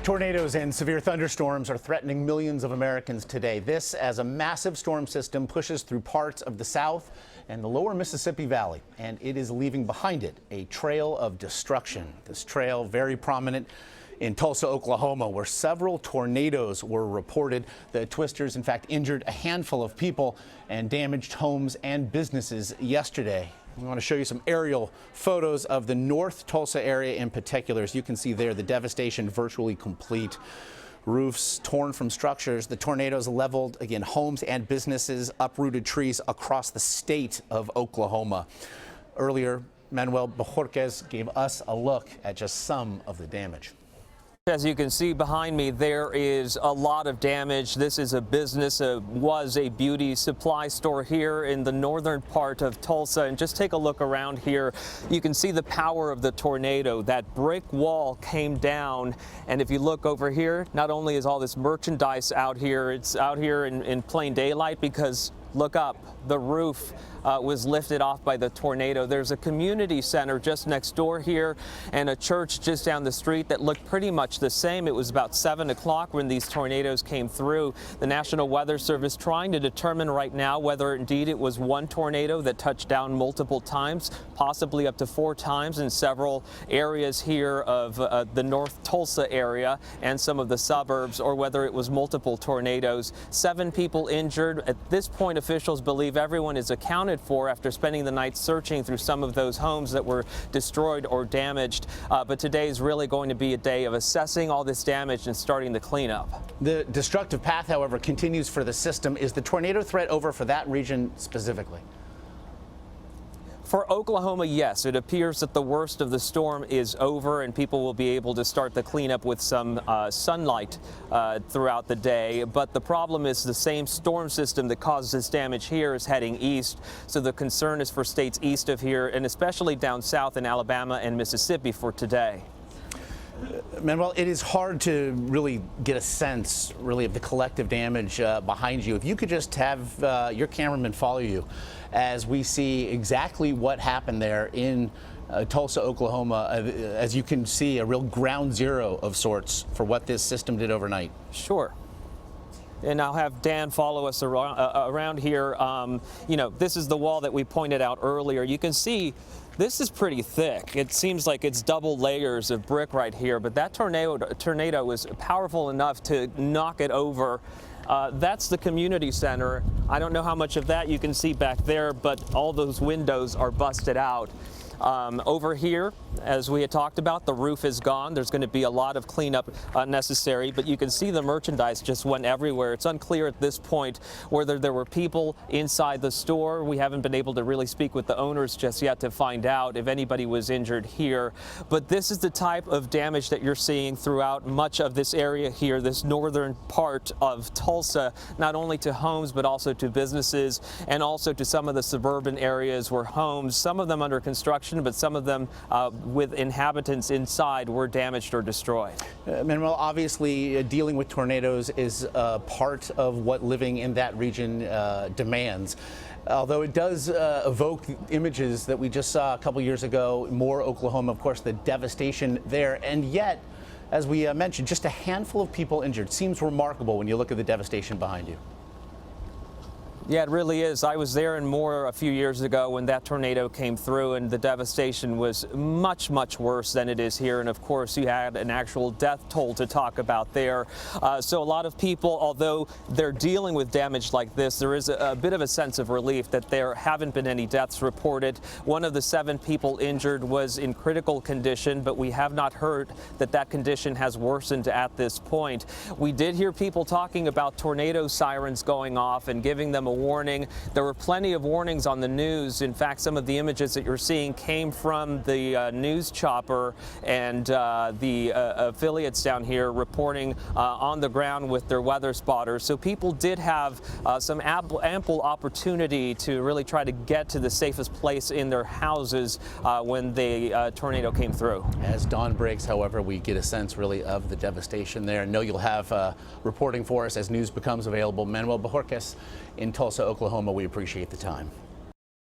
Tornadoes and severe thunderstorms are threatening millions of Americans today. This as a massive storm system pushes through parts of the South and the lower Mississippi Valley, and it is leaving behind it a trail of destruction. This trail very prominent in Tulsa, Oklahoma, where several tornadoes were reported. The twisters, in fact, injured a handful of people and damaged homes and businesses yesterday. We want to show you some aerial photos of the North Tulsa area in particular. As you can see there, the devastation virtually complete. Roofs torn from structures. The tornadoes leveled, again, homes and businesses, uprooted trees across the state of Oklahoma. Earlier, Manual Bojorquez gave us a look at just some of the damage. As you can see behind me, there is a lot of damage. This is a business, was a beauty supply store here in the northern part of Tulsa. And just take a look around here. You can see the power of the tornado. That brick wall came down. And if you look over here, not only is all this merchandise out here, it's out here in plain daylight because look up, the roof was lifted off by the tornado. There's a community center just next door here and a church just down the street that looked pretty much the same. It was about 7 o'clock when these tornadoes came through. The National Weather Service trying to determine right now whether indeed it was one tornado that touched down multiple times, possibly up to 4 times in several areas here of the North Tulsa area and some of the suburbs, or whether it was multiple tornadoes. 7 people injured. At this point, officials believe everyone is accounted for after spending the night searching through some of those homes that were destroyed or damaged. But today is really going to be a day of assessing all this damage and starting the cleanup. The destructive path, however, continues for the system. Is the tornado threat over for that region specifically? For Oklahoma, yes, it appears that the worst of the storm is over and people will be able to start the cleanup with some sunlight throughout the day. But the problem is the same storm system that caused this damage here is heading east. So the concern is for states east of here and especially down south in Alabama and Mississippi for today. Manuel, it is hard to really get a sense, really, of the collective damage behind you. If you could just have your cameraman follow you as we see exactly what happened there in Tulsa, Oklahoma. As you can see, a real ground zero of sorts for what this system did overnight. Sure. And I'll have Dan follow us around here. You know, this is the wall that we pointed out earlier. You can see this is pretty thick. It seems like it's double layers of brick right here, but that tornado was powerful enough to knock it over. That's the community center. I don't know how much of that you can see back there, but all those windows are busted out. Over here, as we had talked about, the roof is gone. There's going to be a lot of cleanup necessary, but you can see the merchandise just went everywhere. It's unclear at this point whether there were people inside the store. We haven't been able to really speak with the owners just yet to find out if anybody was injured here. But this is the type of damage that you're seeing throughout much of this area here, this northern part of Tulsa, not only to homes but also to businesses and also to some of the suburban areas where homes, some of them under construction, but some of them with inhabitants inside were damaged or destroyed. Manuel, obviously dealing with tornadoes is part of what living in that region demands. Although it does evoke images that we just saw a couple years ago, more Oklahoma, of course, the devastation there. And yet, as we mentioned, just a handful of people injured. Seems remarkable when you look at the devastation behind you. Yeah, it really is. I was there and more a few years ago when that tornado came through, and the devastation was much, much worse than it is here. And of course, you had an actual death toll to talk about there. So a lot of people, although they're dealing with damage like this, there is a bit of a sense of relief that there haven't been any deaths reported. One of the 7 people injured was in critical condition, but we have not heard that that condition has worsened at this point. We did hear people talking about tornado sirens going off and giving them a warning. There were plenty of warnings on the news. In fact, some of the images that you're seeing came from the news chopper and the affiliates down here reporting on the ground with their weather spotters. So people did have some ample opportunity to really try to get to the safest place in their houses when the tornado came through. As dawn breaks, however, we get a sense really of the devastation there. I know you'll have reporting for us as news becomes available. Manual Bojorquez in Tulsa, Oklahoma. We appreciate the time.